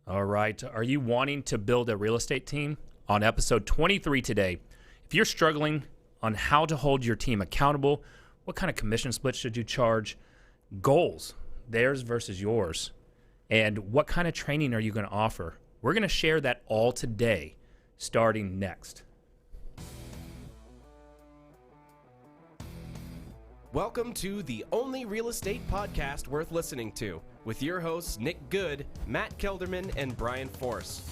All right. Are you wanting to build a real estate team? On episode 23 today, if you're struggling on how to hold your team accountable, what kind of commission split should you charge, goals, theirs versus yours, and what kind of training are you going to offer? We're going to share that all today, starting next. Welcome to the only real estate podcast worth listening to, with your hosts Nick Good, Matt Kelderman, and Brian Force.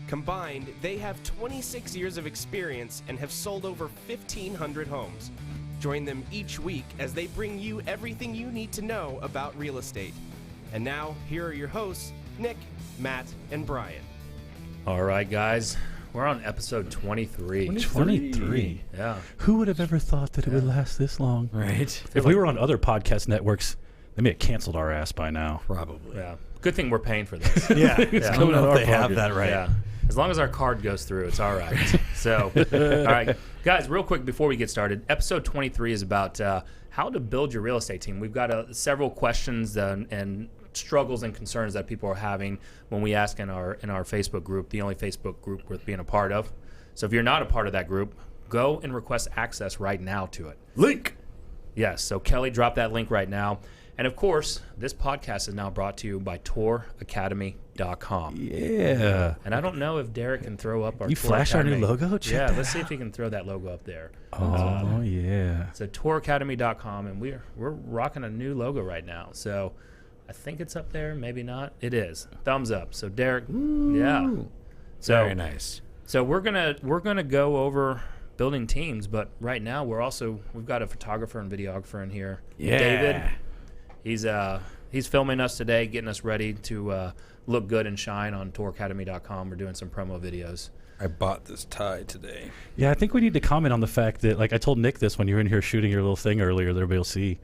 Combined, they have 26 years of experience and have sold over 1,500 homes. Join them each week as they bring you everything you need to know about real estate. And now, here are your hosts, Nick, Matt, and Brian. All right, guys. We're on episode 23. 23. Yeah. Who would have ever thought that it would last this long? Right. If we were on other podcast networks, they may have canceled our ass by now. Probably. Yeah. Good thing we're paying for this. Yeah. It's I coming don't out know of if they our have pocket. that right. Yeah. As long as our card goes through, it's all right. So, all right. Guys, real quick before we get started, episode 23 is about how to build your real estate team. We've got several questions and struggles and concerns that people are having when we ask in our Facebook group, the only Facebook group worth being a part of. So if you're not a part of that group, go and request access right now to it. Link. Yes, so Kelly dropped that link right now. And of course, this podcast is now brought to you by touracademy.com. Yeah. And I don't know if Derek can throw up our You Tour flash our Academy. new logo? Check Yeah, that let's see if he can throw that logo up there. Oh, yeah. So touracademy.com, and we're rocking a new logo right now. So I think it's up there, maybe not. It is. Thumbs up. So Derek, yeah. So Very nice. So we're gonna go over building teams, but right now we've got a photographer and videographer in here. Yeah. David. He's filming us today, getting us ready to look good and shine on touracademy.com. We're doing some promo videos. I bought this tie today. Yeah, I think we need to comment on the fact that, like, I told Nick this when you were in here shooting your little thing earlier that everybody will see.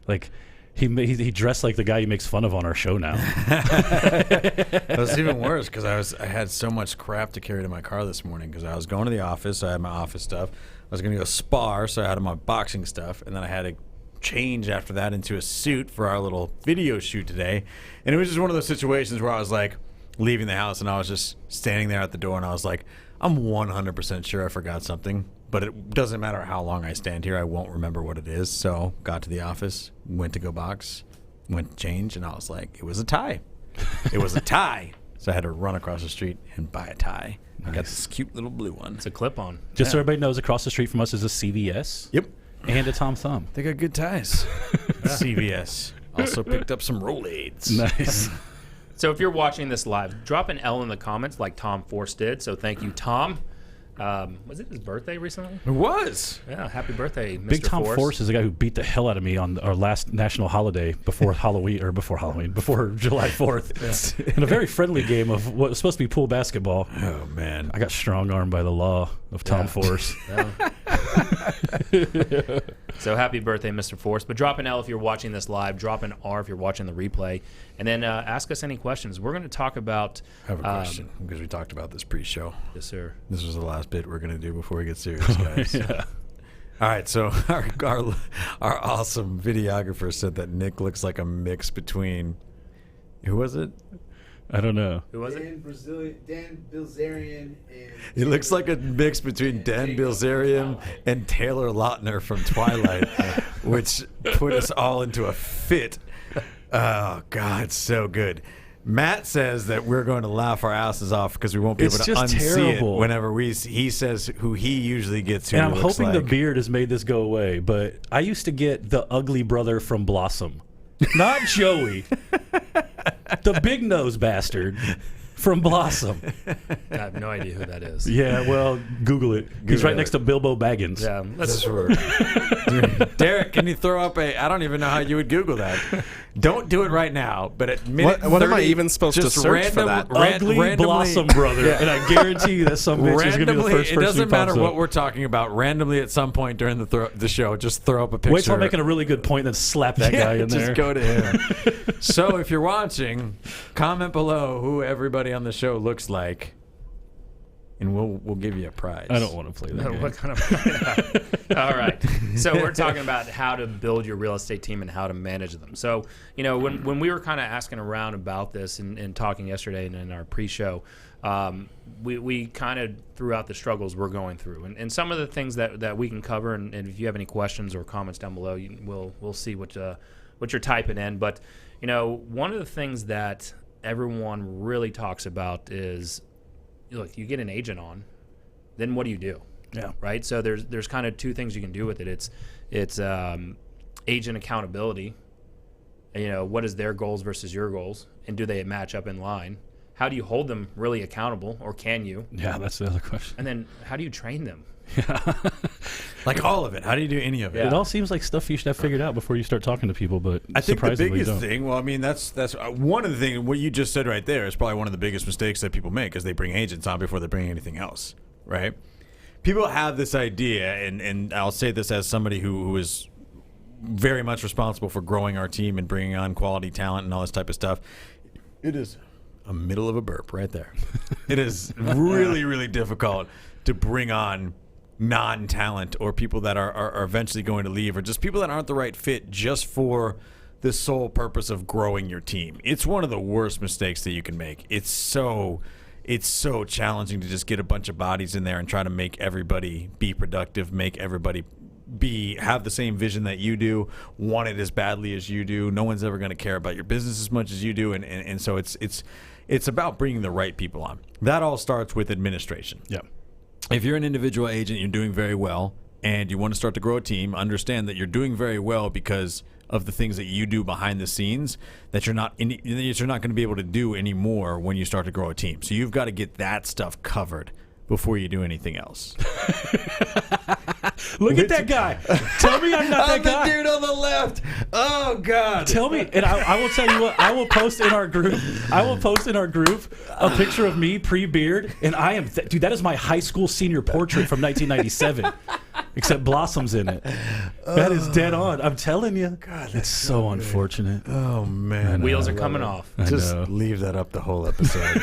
Like, he dressed like the guy he makes fun of on our show now. It was even worse because I had so much crap to carry to my car this morning because I was going to the office. So I had my office stuff. I was going to go spar, so I had my boxing stuff, and then I had to change after that into a suit for our little video shoot today. And it was just one of those situations where I was like leaving the house and I was just standing there at the door and I was like, I'm 100% sure I forgot something, but it doesn't matter how long I stand here, I won't remember what it is. So got to the office, went to go box, went to change, and I was like, it was a tie. It was a tie. So I had to run across the street and buy a tie. Nice. I got this cute little blue one. It's a clip-on. Just so everybody knows, across the street from us is a CVS. Yep. And a Tom Thumb. They got good ties. CVS. Also picked up some Rolaids. Nice. So if you're watching this live, drop an L in the comments like Tom Force did. So thank you, Tom. Was it his birthday recently? It was. Yeah, happy birthday, Mr. Big Tom Force. Force is the guy who beat the hell out of me on our last national holiday before before July 4th. In a very friendly game of what was supposed to be pool basketball. Oh, man. I got strong-armed by the law of Tom Yeah. Force. Yeah. So happy birthday, Mr. Force. But drop an L if you're watching this live. Drop an R if you're watching the replay. And then ask us any questions. We're going to talk about... I have a question because we talked about this pre-show. Yes, sir. This was the last bit we're going to do before we get serious, guys. Yeah. All right, so our awesome videographer said that Nick looks like a mix between... Who was it? I don't know. Who was it? Dan Bilzerian and... He looks like a mix between Dan Bilzerian and Taylor Lautner from Twilight, which put us all into a fit. Oh, God, so good. Matt says that we're going to laugh our asses off because we won't be able to just unsee terrible. it whenever he says who he usually gets who And I'm he looks hoping like. the beard has made this go away, but I used to get the ugly brother from Blossom. Not Joey. The big nose bastard from Blossom. I have no idea who that is. Yeah, well, Google it. He's right next to Bilbo Baggins. Yeah, That's right. Derek, can you throw up I don't even know how you would Google that. Don't do it right now, but at minute What am I 30, even supposed to just search for that? Ugly randomly- Blossom brother. Yeah. And I guarantee you that some bitch is going to be the Randomly, first it person doesn't who matter pops what up. we're talking about. Randomly, at some point during the show, just throw up a picture. Wait till I'm making a really good point, then slap that guy in there. Just go to him. So if you're watching, comment below who everybody on the show looks like. and we'll give you a prize. I don't want to play that game. What kind of? All right. So we're talking about how to build your real estate team and how to manage them. So, when we were kind of asking around about this and talking yesterday and in our pre-show, we kind of threw out the struggles we're going through. And some of the things that we can cover, and if you have any questions or comments down below, we'll see what you're typing in. But, one of the things that everyone really talks about is, look, you get an agent on, then what do you do? Yeah. Right. So there's kind of two things you can do with it. It's agent accountability. What is their goals versus your goals, and do they match up in line? How do you hold them really accountable, or can you? Yeah, that's the other question. And then how do you train them? Like all of it. How do you do any of it? Yeah. It all seems like stuff you should have figured out before you start talking to people, but I think the surprisingly biggest don't. thing, well, I mean, that's one of the things, what you just said right there is probably one of the biggest mistakes that people make, is they bring agents on before they bring anything else, right? People have this idea, and I'll say this as somebody who is very much responsible for growing our team and bringing on quality talent and all this type of stuff. It is a middle of a burp right there. It is really, really difficult to bring on non-talent or people that are eventually going to leave, or just people that aren't the right fit just for the sole purpose of growing your team. It's one of the worst mistakes that you can make. It's so challenging to just get a bunch of bodies in there and try to make everybody be productive, make everybody have the same vision that you do, want it as badly as you do. No one's ever going to care about your business as much as you do, and so it's about bringing the right people on. That all starts with administration. Yeah. If you're an individual agent, you're doing very well, and you want to start to grow a team, understand that you're doing very well because of the things that you do behind the scenes that you're not going to be able to do anymore when you start to grow a team. So you've got to get that stuff covered before you do anything else. Look at that guy. Tell me I'm not that guy. The dude on the left. Oh, God. Tell me, and I will tell you what, I will post in our group a picture of me pre-beard, and I am, dude, that is my high school senior portrait from 1997, except Blossom's in it. That is dead on. I'm telling you. God, it's so unfortunate. Oh, man. Wheels are coming off. Just leave that up the whole episode.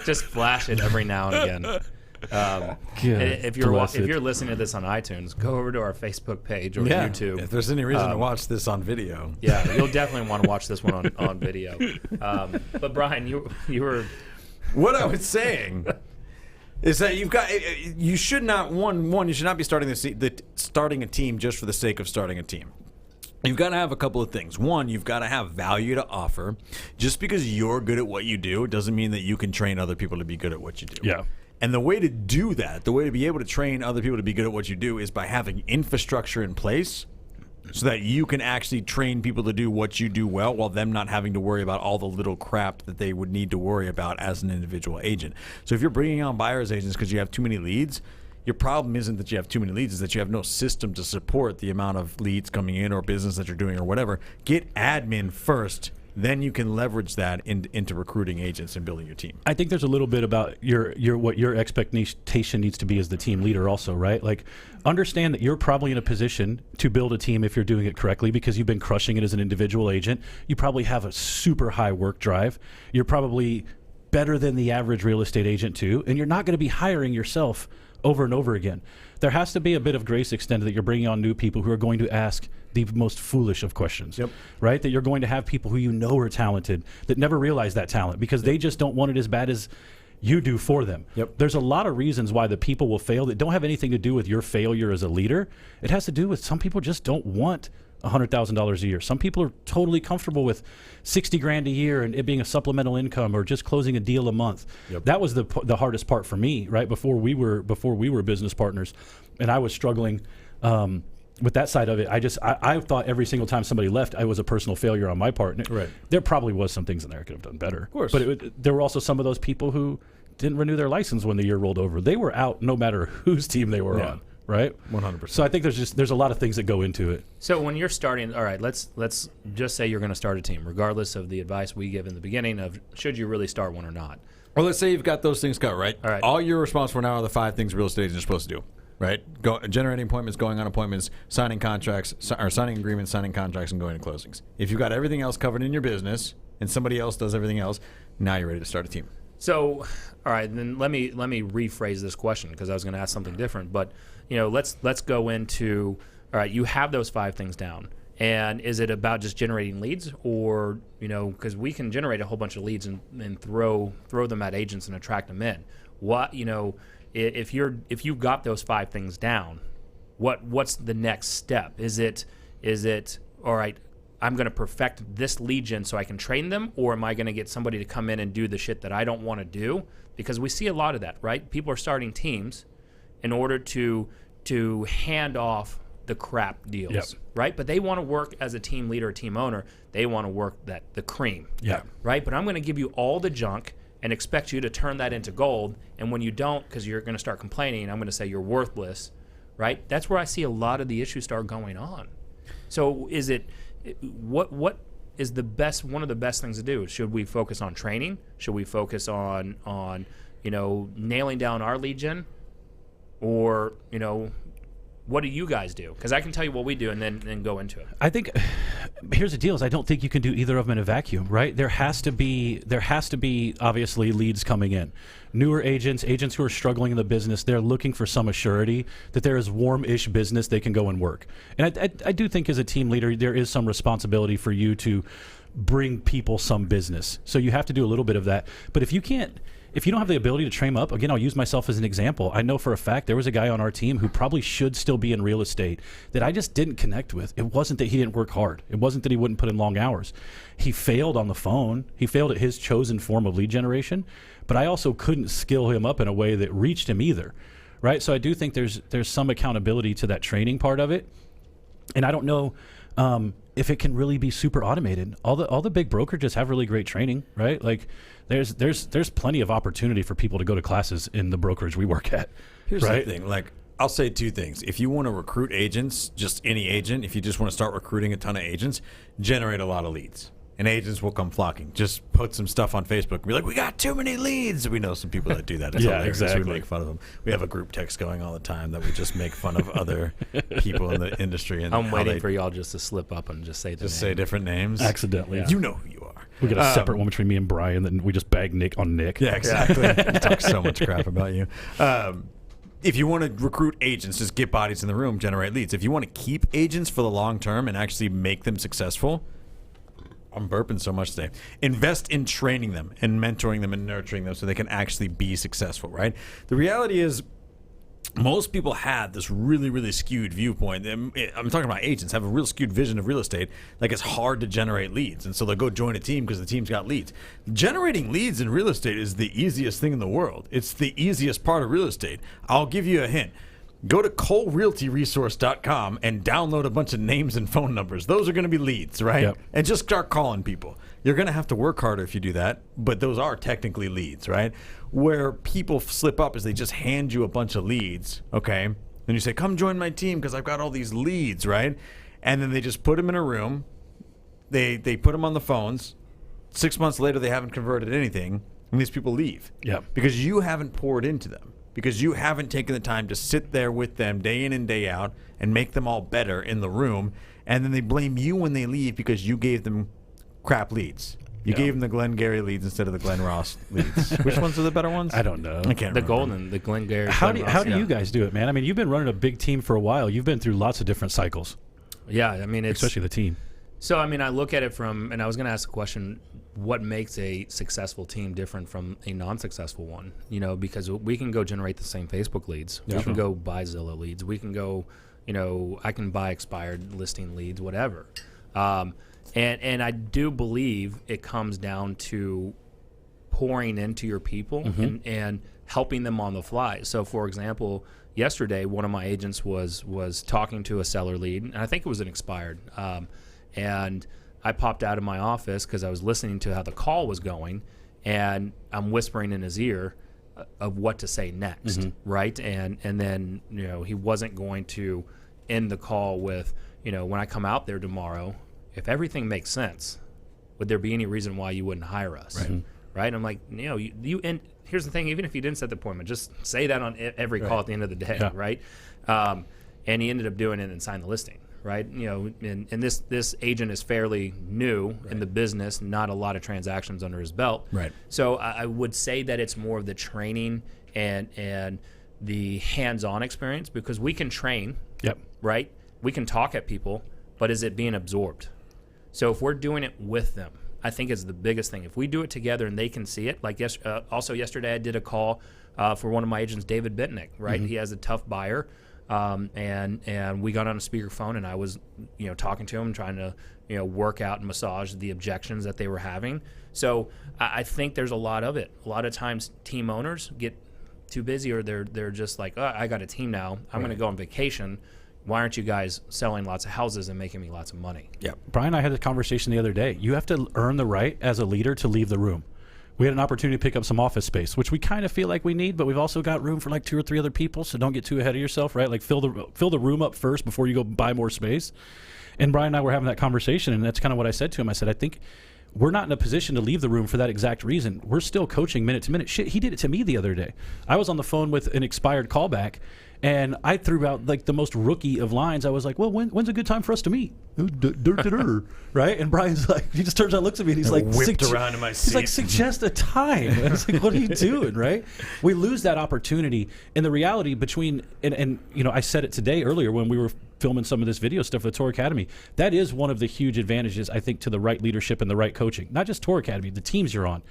Just flash it every now and again. If you're listening to this on iTunes, go over to our Facebook page or YouTube. If there's any reason to watch this on video, you'll definitely want to watch this one on video. But Brian, you were. What I was saying is that you should not you should not be starting a team just for the sake of starting a team. You've got to have a couple of things. One, you've got to have value to offer. Just because you're good at what you do doesn't mean that you can train other people to be good at what you do. Yeah. And the way to do that, the way to be able to train other people to be good at what you do, is by having infrastructure in place so that you can actually train people to do what you do well, while them not having to worry about all the little crap that they would need to worry about as an individual agent. So if you're bringing on buyer's agents because you have too many leads, your problem isn't that you have too many leads, is that you have no system to support the amount of leads coming in or business that you're doing or whatever. Get admin first. Then you can leverage that into recruiting agents and building your team. I think there's a little bit about what your expectation needs to be as the team leader also, right? Like, understand that you're probably in a position to build a team if you're doing it correctly, because you've been crushing it as an individual agent. You probably have a super high work drive. You're probably better than the average real estate agent too, and you're not going to be hiring yourself over and over again. There has to be a bit of grace extended that you're bringing on new people who are going to ask the most foolish of questions, right? That you're going to have people who you know are talented that never realize that talent because they just don't want it as bad as you do for them. There's a lot of reasons why the people will fail that don't have anything to do with your failure as a leader. It has to do with some people just don't want $100,000 a year. Some people are totally comfortable with $60,000 a year and it being a supplemental income or just closing a deal a month. That was the hardest part for me, right? Before we were business partners, and I was struggling with that side of it. I thought every single time somebody left, I was a personal failure on my part. Right. There probably was some things in there I could have done better. Of course. But there were also some of those people who didn't renew their license when the year rolled over. They were out no matter whose team they were on. Right? 100%. So I think there's a lot of things that go into it. So when you're starting, all right, let's just say you're going to start a team, regardless of the advice we give in the beginning of should you really start one or not. Well, let's say you've got those things covered, right? All right. All you're responsible for now are the 5 things real estate agents are supposed to do, right? Generating appointments, going on appointments, signing contracts, or signing agreements, signing contracts, and going to closings. If you've got everything else covered in your business and somebody else does everything else, now you're ready to start a team. So, all right, then let me rephrase this question because I was going to ask something different. But let's go into, all right, you have those 5 things down, and is it about just generating leads, or because we can generate a whole bunch of leads and throw them at agents and attract them in. What if you've got those 5 things down, what's the next step? Is it all right? I'm going to perfect this lead gen so I can train them, or am I going to get somebody to come in and do the shit that I don't want to do? Because we see a lot of that, right? People are starting teams in order to hand off the crap deals, Yep. right? But they want to work as a team leader, a team owner. They want to work the cream, Yeah. right? But I'm going to give you all the junk and expect you to turn that into gold. And when you don't, because you're going to start complaining, I'm going to say you're worthless, right? That's where I see a lot of the issues start going on. So is it what is one of the best things to do? Should we focus on training? Should we focus on nailing down our lead gen? Or what do you guys do? Because I can tell you what we do and then go into it. I think here's the deal: is I don't think you can do either of them in a vacuum, right? There has to be obviously leads coming in. Newer agents who are struggling in the business, they're looking for some assurity that there is warm-ish business they can go and work. And I do think as a team leader, there is some responsibility for you to bring people some business. So you have to do a little bit of that. But if you don't have the ability to train up, again, I'll use myself as an example. I know for a fact there was a guy on our team who probably should still be in real estate that I just didn't connect with. It wasn't that he didn't work hard. It wasn't that he wouldn't put in long hours. He failed on the phone. He failed at his chosen form of lead generation, but I also couldn't skill him up in a way that reached him either, right? So I do think there's some accountability to that training part of it. And I don't know if it can really be super automated. All the big brokerages have really great training, right? Like there's plenty of opportunity for people to go to classes in the brokerage we work at. Here's right? the thing, like I'll say 2 things. If you want to recruit agents, just any agent, if you just want to start recruiting a ton of agents, generate a lot of leads. And agents will come flocking. Just put some stuff on Facebook and be like, we got too many leads. We know some people that do that. It's Yeah, hilarious. exactly. We make fun of them. We have a group text going all the time that we just make fun of other people in the industry. And I'm how waiting they for y'all just to slip up and just say the just name. say different names. Accidentally. Yeah. You know who you are. We got a separate one between me and Brian, then we just bag Nick on Nick. Yeah, exactly. We talk so much crap about you. If you want to recruit agents, just get bodies in the room, generate leads. If you want to keep agents for the long term and actually make them successful, I'm burping so much today. Invest in training them and mentoring them and nurturing them so they can actually be successful, right? The reality is most people have this really, really skewed viewpoint. I'm talking about agents, have a real skewed vision of real estate. Like it's hard to generate leads. And so they'll go join a team because the team's got leads. Generating leads in real estate is the easiest thing in the world. It's the easiest part of real estate. I'll give you a hint. Go to colerealtyresource.com and download a bunch of names and phone numbers. Those are going to be leads, right? Yep. And just start calling people. You're going to have to work harder if you do that, but those are technically leads, right? Where people slip up is they just hand you a bunch of leads, okay? Then you say, come join my team because I've got all these leads, right? And then they just put them in a room. They put them on the phones. 6 months later, they haven't converted anything, and these people leave. Yep. Because you haven't poured into them. Because you haven't taken the time to sit there with them day in and day out and make them all better in the room. And then they blame you when they leave because you gave them crap leads. You gave them the Glenn Gary leads instead of the Glenn Ross leads. Which ones are the better ones? I don't know. I can't The remember. golden, the Glengarry. How do you guys do it, man? I mean, you've been running a big team for a while. You've been through lots of different cycles, Yeah, I mean, it's especially the team. So, I mean, I look at it from, and I was going to ask the question, what makes a successful team different from a non-successful one? Because we can go generate the same Facebook leads. We can go buy Zillow leads. We can go, I can buy expired listing leads, whatever. And I do believe it comes down to pouring into your people and helping them on the fly. So, for example, yesterday, one of my agents was talking to a seller lead, and I think it was an expired. And I popped out of my office because I was listening to how the call was going, and I'm whispering in his ear of what to say next, right? And then he wasn't going to end the call with, when I come out there tomorrow, if everything makes sense, would there be any reason why you wouldn't hire us, right? And I'm like, you and here's the thing, even if you didn't set the appointment, just say that on every call at the end of the day, right? And he ended up doing it and signed the listing. right? And this agent is fairly new in the business, not a lot of transactions under his belt. Right. So I would say that it's more of the training and the hands-on experience, because we can train, right? We can talk at people, but is it being absorbed? So if we're doing it with them, I think is the biggest thing. If we do it together and they can see it, like also yesterday I did a call for one of my agents, David Bitnick, right? He has a tough buyer, and we got on a speakerphone, and I was, talking to him, trying to, work out and massage the objections that they were having. So I think there's a lot of it. A lot of times team owners get too busy, or they're just like, oh, I got a team now. I'm going to go on vacation. Why aren't you guys selling lots of houses and making me lots of money? Yeah. Brian and I had a conversation the other day. You have to earn the right as a leader to leave the room. We had an opportunity to pick up some office space, which we kind of feel like we need, but we've also got room for like 2 or 3 other people, so don't get too ahead of yourself, right? Like fill the room up first before you go buy more space. And Brian and I were having that conversation, and that's kind of what I said to him. I said, I think we're not in a position to leave the room for that exact reason. We're still coaching minute to minute. Shit, he did it to me the other day. I was on the phone with an expired callback, and I threw out like the most rookie of lines. I was like, well, when's a good time for us to meet? Right? And Brian's like, he just turns around, looks at me, and he's like, whipped around in my seat. He's like, suggest a time. I was like, what are you doing, right? We lose that opportunity. And the reality between, and I said it today earlier when we were filming some of this video stuff with Tour Academy. That is one of the huge advantages, I think, to the right leadership and the right coaching. Not just Tour Academy, the teams you're on,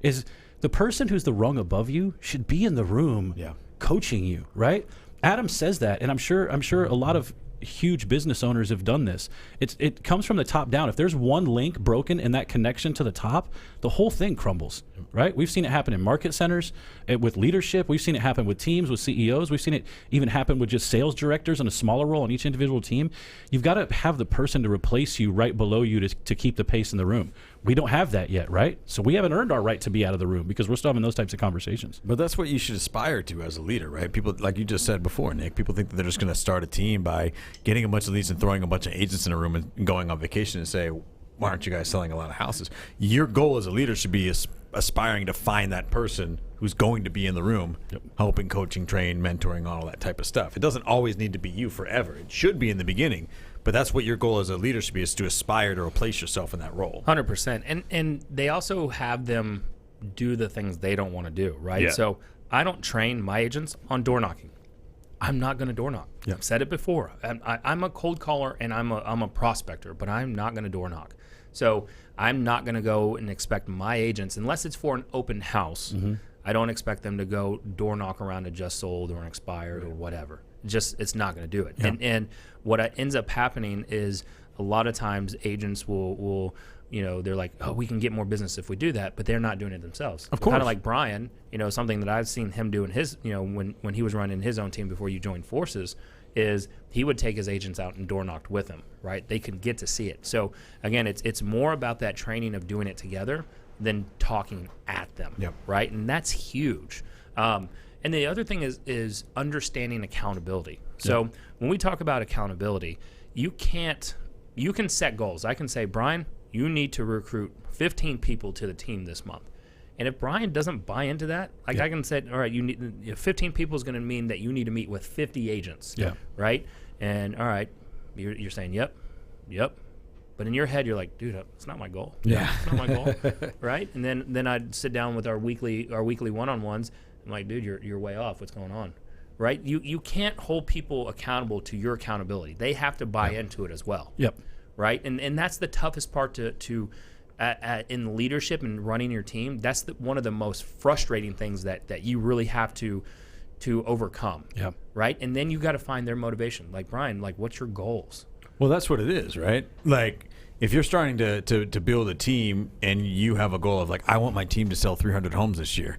is the person who's the rung above you should be in the room coaching you, right? Adam says that, and I'm sure a lot of huge business owners have done this. It comes from the top down. If there's one link broken in that connection to the top, the whole thing crumbles, right? We've seen it happen in market centers, with leadership. We've seen it happen with teams, with CEOs. We've seen it even happen with just sales directors in a smaller role on each individual team. You've got to have the person to replace you right below you to keep the pace in the room. We don't have that yet, right? So we haven't earned our right to be out of the room because we're still having those types of conversations. But that's what you should aspire to as a leader, right? People, like you just said before, Nick, people think that they're just going to start a team by getting a bunch of leads and throwing a bunch of agents in a room and going on vacation and say, why aren't you guys selling a lot of houses? Your goal as a leader should be aspiring to find that person who's going to be in the room, helping, coaching, train, mentoring, all that type of stuff. It doesn't always need to be you forever. It should be in the beginning, but that's what your goal as a leader should be, is to aspire to replace yourself in that role. 100%. And they also have them do the things they don't want to do, right? Yeah. So I don't train my agents on door knocking. I'm not going to door knock. I've said it before. I'm a cold caller and I'm a prospector, but I'm not going to door knock. So I'm not going to go and expect my agents, unless it's for an open house, I don't expect them to go door knock around a just sold or an expired or whatever. It's not going to do it. And what ends up happening is a lot of times agents will they're like, oh, we can get more business if we do that, but they're not doing it themselves. Of course. Kind of like Brian, something that I've seen him do in his, when he was running his own team before you joined forces, is he would take his agents out and door knocked with him, right? They could get to see it. So again, it's more about that training of doing it together than talking at them, right? And that's huge. And the other thing is understanding accountability. So when we talk about accountability, you can set goals. I can say, Brian, you need to recruit 15 people to the team this month. And if Brian doesn't buy into that, I can say, all right, 15 people is going to mean that you need to meet with 50 agents, right? And all right, you're saying, yep. But in your head, you're like, dude, it's not my goal. It's not my goal, right? And then I'd sit down with our weekly one-on-ones. I'm like, dude, you're way off. What's going on, right? You can't hold people accountable to your accountability. They have to buy into it as well. Right? And that's the toughest part to in leadership and running your team. That's one of the most frustrating things that you really have to overcome. Right? And then you got to find their motivation. Like, Brian, what's your goals? Well, that's what it is, right? Like, if you're starting to build a team and you have a goal of, like, I want my team to sell 300 homes this year,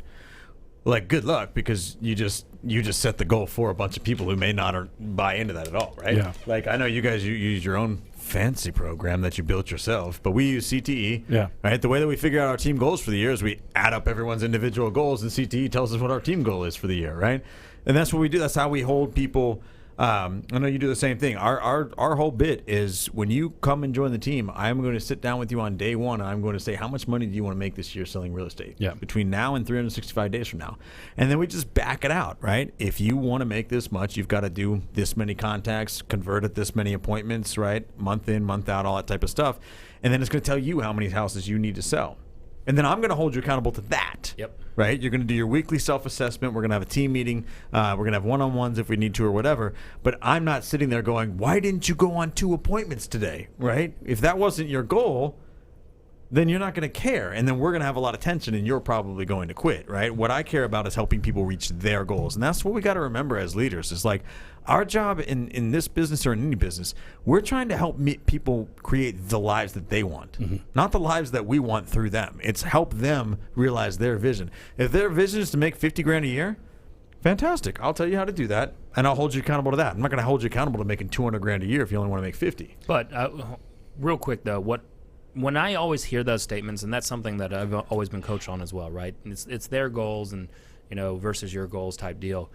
like, good luck, because you just set the goal for a bunch of people who may not buy into that at all, right? Like, I know you guys, you use your own fancy program that you built yourself, but we use CTE. Right? The way that we figure out our team goals for the year is we add up everyone's individual goals, and CTE tells us what our team goal is for the year, right? And that's what we do. That's how we hold people I know you do the same thing. Our whole bit is when you come and join the team, I'm going to sit down with you on day one, and I'm going to say, how much money do you want to make this year selling real estate? Yeah. Between now and 365 days from now. And then we just back it out, right? If you want to make this much, you've got to do this many contacts, convert at this many appointments, right? Month in, month out, all that type of stuff. And then it's going to tell you how many houses you need to sell. And then I'm going to hold you accountable to that. Yep. Right? You're going to do your weekly self-assessment. We're going to have a team meeting. We're going to have one-on-ones if we need to or whatever. But I'm not sitting there going, why didn't you go on 2 appointments today? Right? If that wasn't your goal, then you're not going to care. And then we're going to have a lot of tension, and you're probably going to quit, right? What I care about is helping people reach their goals. And that's what we got to remember as leaders. It's like our job in this business or in any business, we're trying to help people create the lives that they want, not the lives that we want through them. It's help them realize their vision. If their vision is to make $50,000 a year, fantastic. I'll tell you how to do that, and I'll hold you accountable to that. I'm not going to hold you accountable to making $200,000 a year if you only want to make 50. But real quick though, when I always hear those statements, and that's something that I've always been coached on as well, right? It's their goals and versus your goals type deal.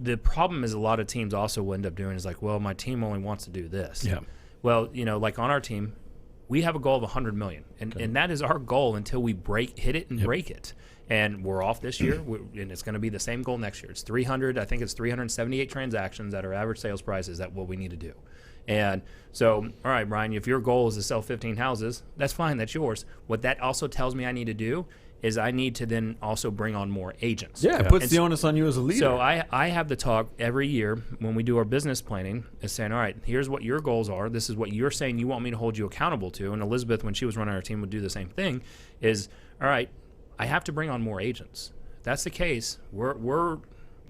The problem is a lot of teams also will end up doing is like, well, my team only wants to do this. Yeah. Well, like on our team, we have a goal of 100 million, and that is our goal until we hit it and break it. And we're off this year, and it's going to be the same goal next year. It's 300. I think it's 378 transactions at our average sales price. Is that what we need to do? And so, all right, Brian, if your goal is to sell 15 houses, that's fine. That's yours. What that also tells me I need to do is I need to then also bring on more agents. Yeah, it puts the onus on you as a leader. So I have the talk every year when we do our business planning is saying, all right, here's what your goals are. This is what you're saying you want me to hold you accountable to. And Elizabeth, when she was running our team, would do the same thing is, all right, I have to bring on more agents. If that's the case, we're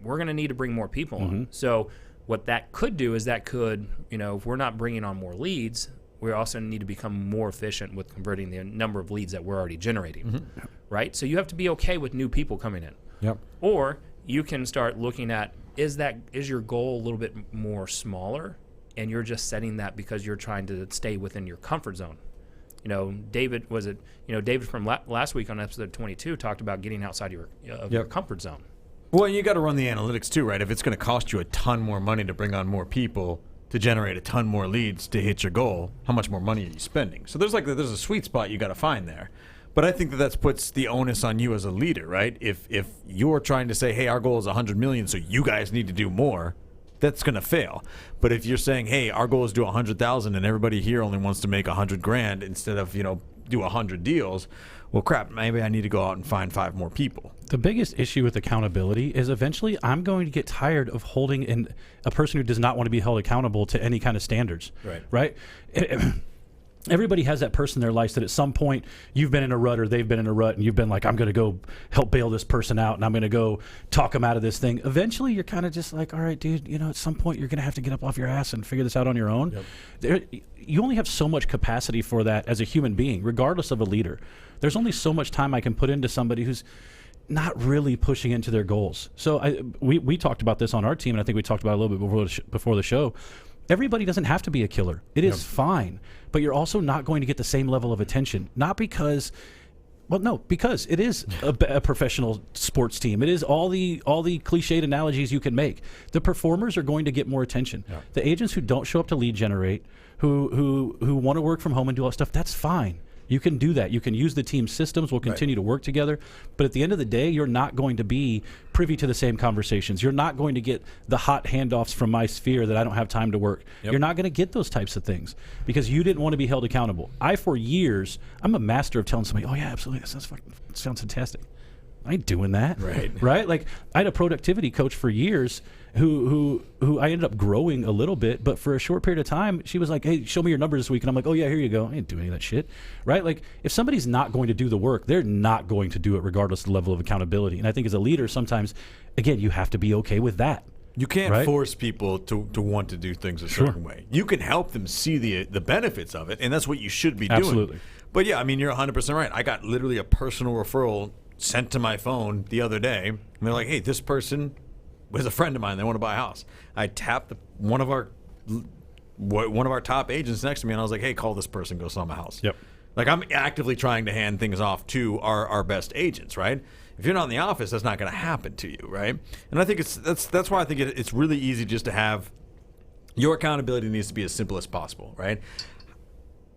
going to need to bring more people on. So what that could do is if we're not bringing on more leads, we also need to become more efficient with converting the number of leads that we're already generating, right? So you have to be okay with new people coming in. Yep. Or you can start looking at, is your goal a little bit more smaller, and you're just setting that because you're trying to stay within your comfort zone. David from last week on episode 22 talked about getting outside your comfort zone. Well, you got to run the analytics too, right? If it's going to cost you a ton more money to bring on more people, to generate a ton more leads to hit your goal, how much more money are you spending? So there's a sweet spot you got to find there. But I think that puts the onus on you as a leader, right? If you're trying to say, hey, our goal is 100 million, so you guys need to do more, that's going to fail. But if you're saying, hey, our goal is to do 100,000 and everybody here only wants to make 100 grand instead of, do 100 deals, well, crap, maybe I need to go out and find 5 more people. The biggest issue with accountability is eventually I'm going to get tired of holding a person who does not want to be held accountable to any kind of standards. Right? Everybody has that person in their life that at some point you've been in a rut or they've been in a rut and you've been like, I'm going to go help bail this person out and I'm going to go talk them out of this thing. Eventually you're kind of just like, all right, dude, at some point you're going to have to get up off your ass and figure this out on your own. You only have so much capacity for that as a human being, regardless of a leader. There's only so much time I can put into somebody who's not really pushing into their goals. So we talked about this on our team, and I think we talked about it a little bit before the show. Everybody doesn't have to be a killer. It is fine, but you're also not going to get the same level of attention. Not because, because it is a professional sports team. It is all the cliched analogies you can make. The performers are going to get more attention. Yeah. The agents who don't show up to lead generate, who want to work from home and do all that stuff, that's fine. You can do that. You can use the team systems. We'll continue to work together. But at the end of the day, you're not going to be privy to the same conversations. You're not going to get the hot handoffs from my sphere that I don't have time to work. Yep. You're not going to get those types of things because you didn't want to be held accountable. For years, I'm a master of telling somebody, oh, yeah, absolutely. That sounds fantastic. I ain't doing that. Right? Like, I had a productivity coach for years who I ended up growing a little bit, but for a short period of time, she was like, hey, show me your numbers this week. And I'm like, oh, yeah, here you go. I didn't do any of that shit. Right? Like, if somebody's not going to do the work, they're not going to do it regardless of the level of accountability. And I think as a leader, sometimes, again, you have to be okay with that. You can't force people to want to do things a certain way. You can help them see the benefits of it, and that's what you should be doing. Absolutely. But, yeah, I mean, you're 100% right. I got literally a personal referral sent to my phone the other day, and they're like, hey, this person was a friend of mine. They want to buy a house. I tapped one of our top agents next to me, and I was like, hey, call this person, go sell my house. Yep. Like, I'm actively trying to hand things off to our best agents, right? If you're not in the office, that's not going to happen to you, right? And I think that's why I think it's really easy just to have your accountability needs to be as simple as possible, right?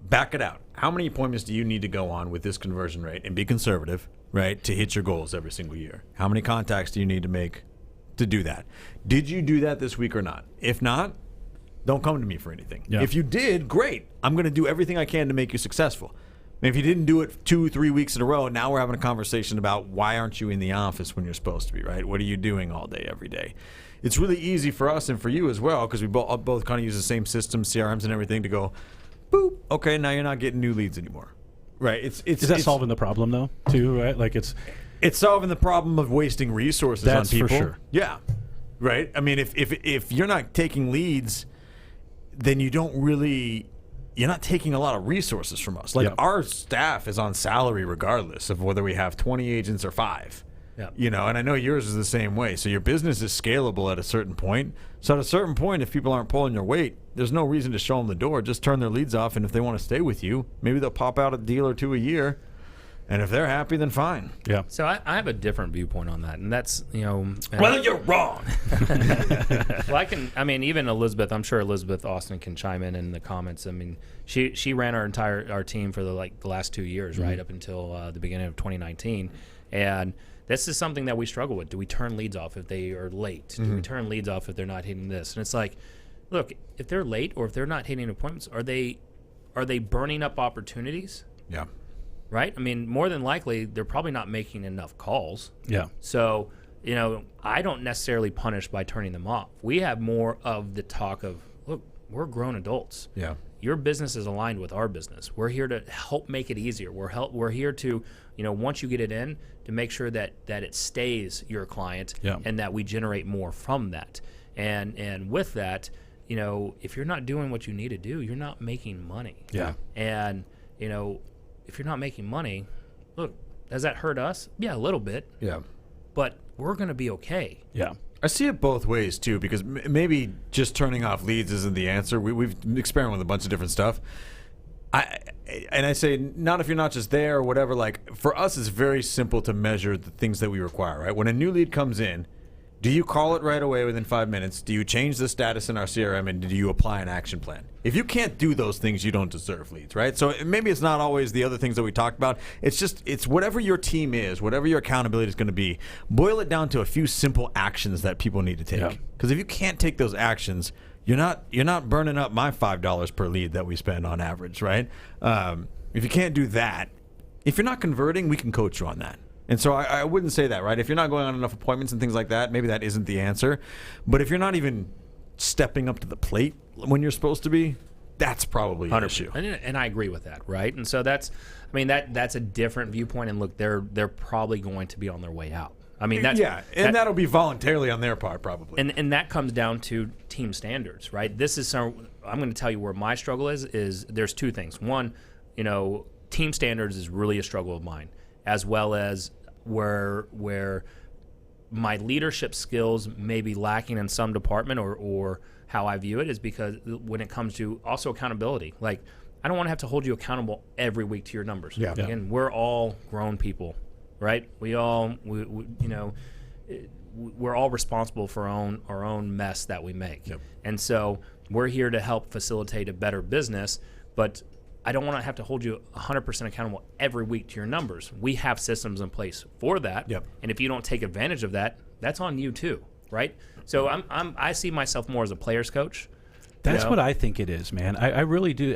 Back it out. How many appointments do you need to go on with this conversion rate and be conservative, right, to hit your goals every single year? How many contacts do you need to make to do that? Did you do that this week or not? If not, don't come to me for anything. Yeah. If you did, great. I'm going to do everything I can to make you successful. And if you didn't do it 2-3 weeks in a row, now we're having a conversation about why aren't you in the office when you're supposed to be, right? What are you doing all day, every day? It's really easy for us and for you as well, because we both kind of use the same systems, CRMs and everything, to go, boop, okay, now you're not getting new leads anymore. Right? Is that solving the problem, though, too, right? Like it's solving the problem of wasting resources on people. That's for sure. Yeah. Right? I mean, if you're not taking leads, then you're not taking a lot of resources from us. Like, our staff is on salary regardless of whether we have 20 agents or 5. Yeah. You know, and I know yours is the same way. So your business is scalable at a certain point. So at a certain point, if people aren't pulling your weight, there's no reason to show them the door. Just turn their leads off, and if they want to stay with you, maybe they'll pop out a deal or two a year. And if they're happy, then fine. Yeah. So I have a different viewpoint on that, and that's, Well, you're wrong. Well, even Elizabeth, I'm sure Elizabeth Austin can chime in the comments. I mean, she ran our team for the last 2 years, right, up until the beginning of 2019, and this is something that we struggle with. Do we turn leads off if they are late? Do we turn leads off if they're not hitting this? And it's like, look, if they're late or if they're not hitting appointments, are they burning up opportunities? Yeah. Right? I mean, more than likely, they're probably not making enough calls. Yeah. So, I don't necessarily punish by turning them off. We have more of the talk of, look, we're grown adults. Yeah. Your business is aligned with our business. We're here to help make it easier. We're here to, once you get it in, to make sure that it stays your client and that we generate more from that. And with that, if you're not doing what you need to do, you're not making money. Yeah. And, if you're not making money, look, does that hurt us? Yeah, a little bit. Yeah. But we're going to be okay. Yeah. I see it both ways, too, because maybe just turning off leads isn't the answer. We've experimented with a bunch of different stuff. I say, not if you're not just there or whatever. Like, for us, it's very simple to measure the things that we require, right? When a new lead comes in, do you call it right away within 5 minutes? Do you change the status in our CRM, and do you apply an action plan? If you can't do those things, you don't deserve leads, right? So maybe it's not always the other things that we talked about. It's whatever your team is, whatever your accountability is going to be, boil it down to a few simple actions that people need to take. Because if you can't take those actions, you're not burning up my $5 per lead that we spend on average, right? If you can't do that, if you're not converting, we can coach you on that. And so I wouldn't say that, right? If you're not going on enough appointments and things like that, maybe that isn't the answer. But if you're not even stepping up to the plate when you're supposed to be, that's probably an issue. And I agree with that, right? And so that's a different viewpoint. And look, they're probably going to be on their way out. I mean, that'll be voluntarily on their part, probably. And that comes down to team standards, right? I'm going to tell you where my struggle is there's two things. One, team standards is really a struggle of mine, as well as where my leadership skills may be lacking in some department or how I view it is because when it comes to also accountability, like I don't want to have to hold you accountable every week to your numbers. Yeah. Again, we're all grown people, right? We're all responsible for our own mess that we make. Yep. And so we're here to help facilitate a better business, but I don't want to have to hold you 100% accountable every week to your numbers. We have systems in place for that. Yep. And if you don't take advantage of that, that's on you too, right? So I see myself more as a player's coach. That's what I think it is, man. I really do.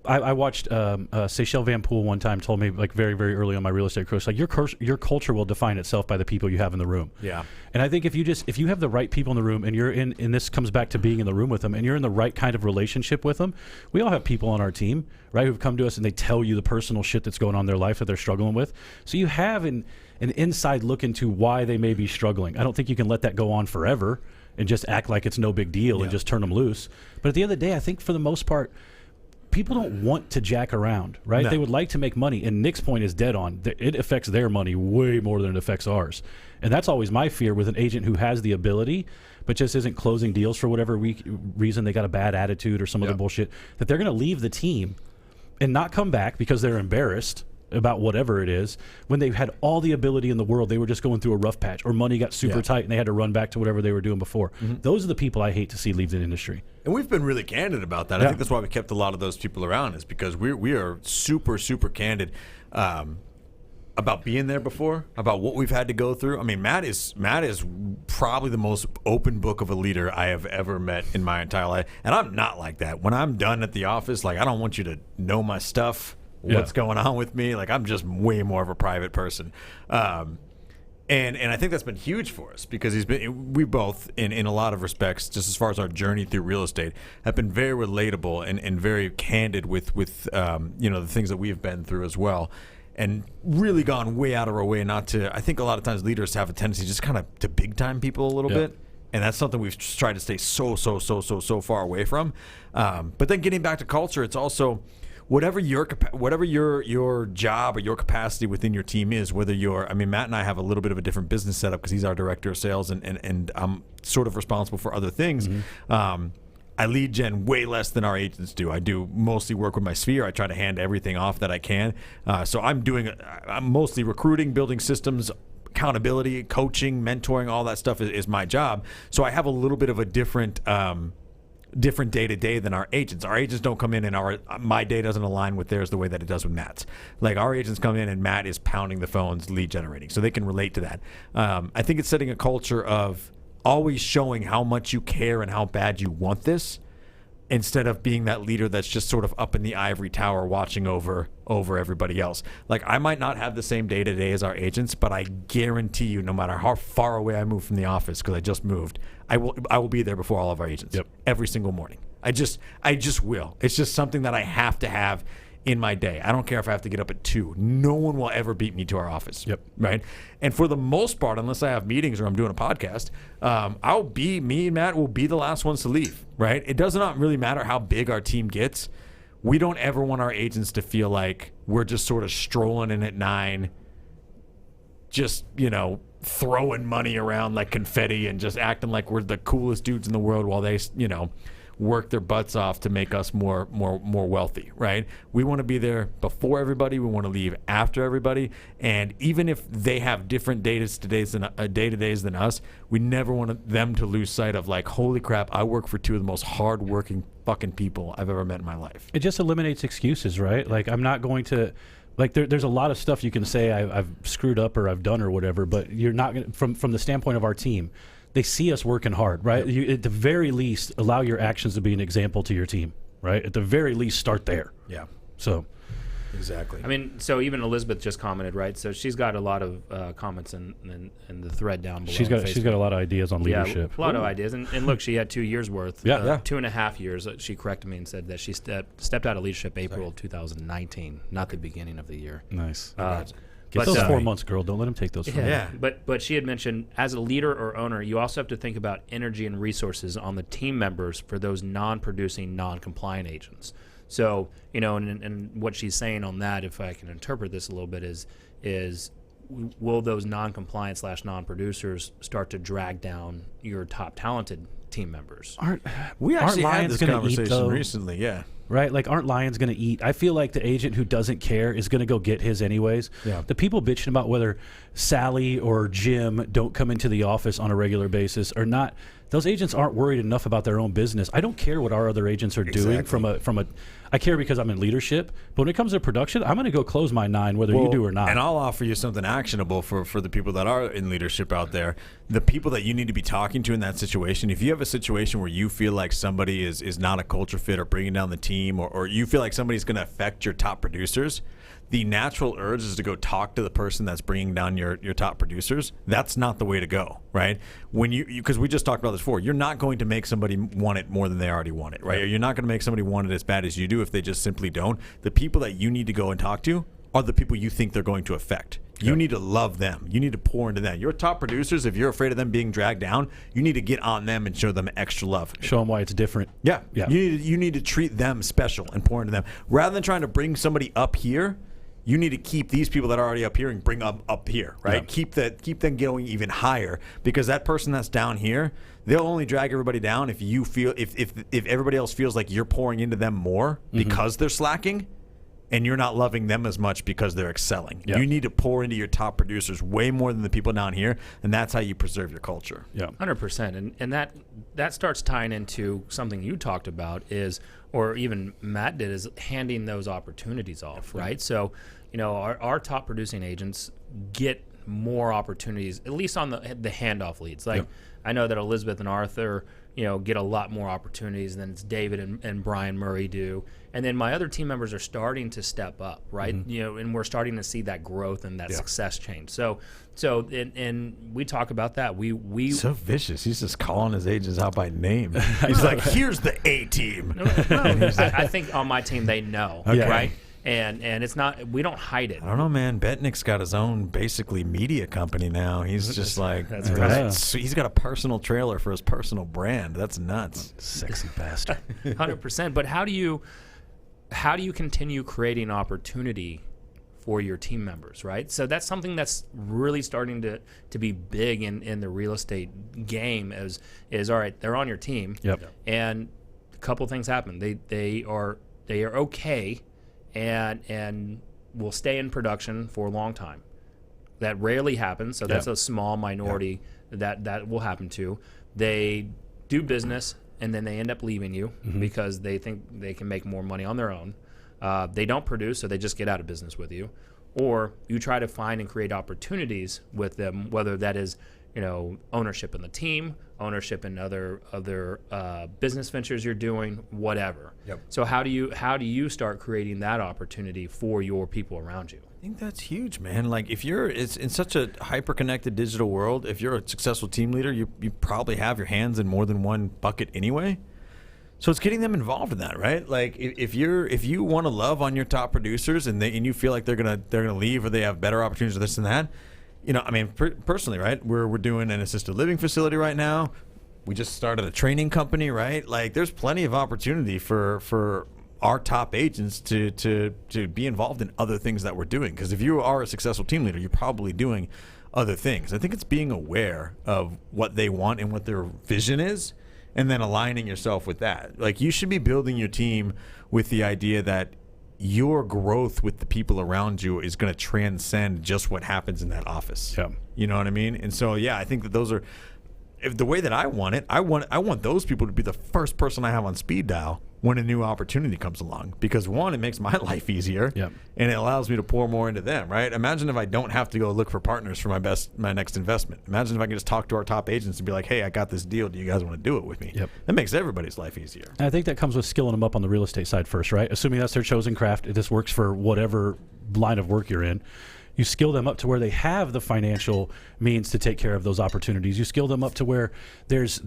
I watched Seychelle Van Poole one time told me, like very, very early on my real estate course, like your culture will define itself by the people you have in the room. Yeah. And I think if you have the right people in the room and you're in, and this comes back to being in the room with them, and you're in the right kind of relationship with them, we all have people on our team, right, who've come to us and they tell you the personal shit that's going on in their life that they're struggling with. So you have an inside look into why they may be struggling. I don't think you can let that go on forever and just act like it's no big deal and just turn them loose. But at the end of the day, I think for the most part, people don't want to jack around, right? No. They would like to make money. And Nick's point is dead on. It affects their money way more than it affects ours. And that's always my fear with an agent who has the ability but just isn't closing deals for whatever reason. They got a bad attitude or some other bullshit, that they're going to leave the team and not come back because they're embarrassed about whatever it is, when they had all the ability in the world, they were just going through a rough patch, or money got super tight and they had to run back to whatever they were doing before. Those are the people I hate to see leave the industry. And we've been really candid about that. I think that's why we kept a lot of those people around, is because we are super, super candid about being there before, about what we've had to go through. I mean, Matt is probably the most open book of a leader I have ever met in my entire life. And I'm not like that. When I'm done at the office, like, I don't want you to know my stuff, what's going on with me. Like, I'm just way more of a private person. And I think that's been huge for us, because we both, in a lot of respects, just as far as our journey through real estate, have been very relatable and very candid with the things that we've been through as well. And really gone way out of our way not to. I think a lot of times leaders have a tendency just kind of to big time people a little bit, and that's something we've tried to stay so far away from. But then getting back to culture, it's also whatever your job or your capacity within your team is. Whether you're, I mean, Matt and I have a little bit of a different business setup because he's our director of sales, and I'm sort of responsible for other things. I lead gen way less than our agents do. I do mostly work with my sphere. I try to hand everything off that I can. So I'm mostly recruiting, building systems, accountability, coaching, mentoring, all that stuff is my job. So I have a little bit of a different day to day than our agents. Our agents don't come in and my day doesn't align with theirs the way that it does with Matt's. Like, our agents come in and Matt is pounding the phones, lead generating, so they can relate to that. I think it's setting a culture of always showing how much you care and how bad you want this, instead of being that leader that's just sort of up in the ivory tower watching over everybody else. Like, I might not have the same day-to-day as our agents, but I guarantee you, no matter how far away I move from the office, because I just moved, I will be there before all of our agents every single morning. I just will. It's just something that I have to have in my day. I don't care if I have to get up at 2. No one will ever beat me to our office. Right? And for the most part, unless I have meetings or I'm doing a podcast, me and Matt will be the last ones to leave. Right? It does not really matter how big our team gets. We don't ever want our agents to feel like we're just sort of strolling in at 9, just, throwing money around like confetti and just acting like we're the coolest dudes in the world while they, work their butts off to make us more wealthy, right? We want to be there before everybody. We want to leave after everybody. And even if they have different day-to-days than us, we never want them to lose sight of, like, holy crap, I work for 2 of the most hard-working fucking people I've ever met in my life. It just eliminates excuses, right? Like, I'm not going to... Like, there's a lot of stuff you can say I've screwed up or I've done or whatever, but you're not going to... From the standpoint of our team, they see us working hard, right? You, at the very least, allow your actions to be an example to your team, right? At the very least, start there. Yeah. So, exactly. I mean, so even Elizabeth just commented, right? So she's got a lot of comments in the thread down below. She's got a lot of ideas on leadership. Yeah, a lot of ideas. And look, she had 2 years worth. 2.5 years. She corrected me and said that she stepped out of leadership April 2019, not the beginning of the year. Nice. But those 4 months, girl. Don't let him take those. Yeah. But she had mentioned, as a leader or owner, you also have to think about energy and resources on the team members for those non-producing, non-compliant agents. So, and what she's saying on that, if I can interpret this a little bit, is will those non-compliant / non-producers start to drag down your top talented team members? We actually had this conversation recently, right? Like, aren't lions going to eat? I feel like the agent who doesn't care is going to go get his anyways. Yeah. The people bitching about whether Sally or Jim don't come into the office on a regular basis or not, those agents aren't worried enough about their own business. I don't care what our other agents are doing from a I care because I'm in leadership, but when it comes to production, I'm going to go close my 9 whether you do or not. And I'll offer you something actionable for the people that are in leadership out there. The people that you need to be talking to in that situation, if you have a situation where you feel like somebody is not a culture fit or bringing down the team, or you feel like somebody's going to affect your top producers, the natural urge is to go talk to the person that's bringing down your top producers. That's not the way to go, right? When because we just talked about this before, you're not going to make somebody want it more than they already want it, right? Or you're not going to make somebody want it as bad as you do if they just simply don't. The people that you need to go and talk to are the people you think they're going to affect. You need to love them. You need to pour into them. Your top producers, if you're afraid of them being dragged down, you need to get on them and show them extra love. Show them why it's different. Yeah. You need to treat them special and pour into them. Rather than trying to bring somebody up here, you need to keep these people that are already up here and bring them up here, right? Yeah. Keep them going even higher, because that person that's down here, they'll only drag everybody down if you feel if everybody else feels like you're pouring into them more because they're slacking. and you're not loving them as much because they're excelling. Yep. You need to pour into your top producers way more than the people down here, and that's how you preserve your culture. Yeah. 100%. And that starts tying into something you talked about is, or even Matt did, is handing those opportunities off, right? So, our top producing agents get more opportunities, at least on the handoff leads. Like, I know that Elizabeth and Arthur, get a lot more opportunities than David and Brian Murray do. And then my other team members are starting to step up, right? And we're starting to see that growth and that success change. So and we talk about that. We so vicious. He's just calling his agents out by name. He's like, here's the A team. I think on my team they know, Okay. right? And it's not, we don't hide it. I don't know, man. Betnick's got his own basically media company now. He's just like, That's right. He's got a personal trailer for his personal brand. That's nuts. Sexy bastard. 100%. But how do you continue creating opportunity for your team members, right? So that's something that's really starting to be big in the real estate game is all right, they're on your team. Yep. And a couple things happen. They are okay and will stay in production for a long time. That rarely happens, so that's a small minority that will happen to. They do business and then they end up leaving you because they think they can make more money on their own. They don't produce, so they just get out of business with you. Or you try to find and create opportunities with them, whether that is ownership in the team, ownership in other business ventures you're doing, whatever. Yep. So how do you start creating that opportunity for your people around you? I think that's huge, man. Like it's in such a hyper-connected digital world, if you're a successful team leader, you probably have your hands in more than one bucket anyway. So it's getting them involved in that, right? Like if you want to love on your top producers and you feel like they're gonna leave or they have better opportunities or this and that, personally, right? We're doing an assisted living facility right now. We just started a training company, right? Like there's plenty of opportunity for our top agents to be involved in other things that we're doing. Because if you are a successful team leader, you're probably doing other things. I think it's being aware of what they want and what their vision is, and then aligning yourself with that. Like you should be building your team with the idea that your growth with the people around you is going to transcend just what happens in that office. Yeah. You know what I mean? And so, I think that those are, if the way that I want it, I want those people to be the first person I have on speed dial when a new opportunity comes along. Because one, it makes my life easier, and it allows me to pour more into them, right? Imagine if I don't have to go look for partners for my next investment. Imagine if I can just talk to our top agents and be like, hey, I got this deal. Do you guys want to do it with me? Yep. That makes everybody's life easier. And I think that comes with skilling them up on the real estate side first, right? Assuming that's their chosen craft, this works for whatever line of work you're in. You skill them up to where they have the financial means to take care of those opportunities. You skill them up to where there's